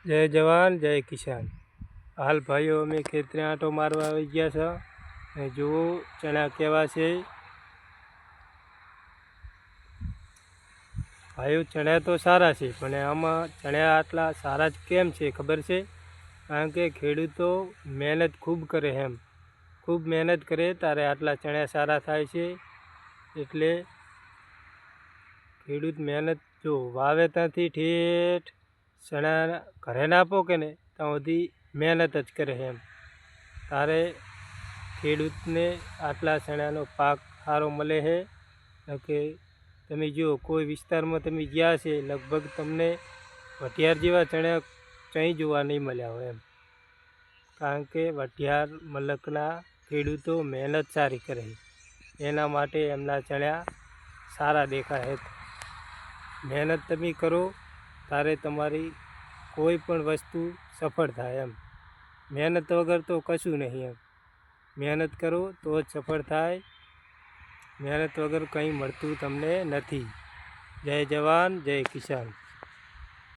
જય જવાન જય કિસાન। હાલ ભાઈઓ અમે ખેતરે આંટો મારવા આવી ગયા છે અને જુઓ ચણા કેવા છે। ભાઈઓ ચણા તો સારા છે, પણ આમાં ચણા આટલા સારા જ કેમ છે ખબર છે? કારણ કે ખેડૂતો મહેનત ખૂબ કરે, ખૂબ મહેનત કરે ત્યારે આટલા ચણા સારા થાય છે। એટલે ખેડૂત મહેનત જો વાવેતરથી ઠેઠ ચણા ઘરે ના પોકે ને ત્યાં સુધી મહેનત જ કરે તારે ખેડૂતને આટલા ચણાનો પાક સારો મળે છે। કે તમે જુઓ કોઈ વિસ્તારમાં તમે ગયા છે, લગભગ તમને વઢિયાર જેવા ચણા ક્યાંય જોવા નહીં મળ્યા હોય કારણ કે વઢિયાર મલકના ખેડૂતો મહેનત સારી કરે એના માટે એમના ચણા સારા દેખાય છે। મહેનત તમે કરો ત્યારે તમારી કોઈ પણ વસ્તુ સફળ થાય મહેનત વગર તો કશું નહીં મહેનત કરો તો જ સફળ થાય, મહેનત વગર કંઈ મળતું તમને નથી। જય જવાન જય કિસાન।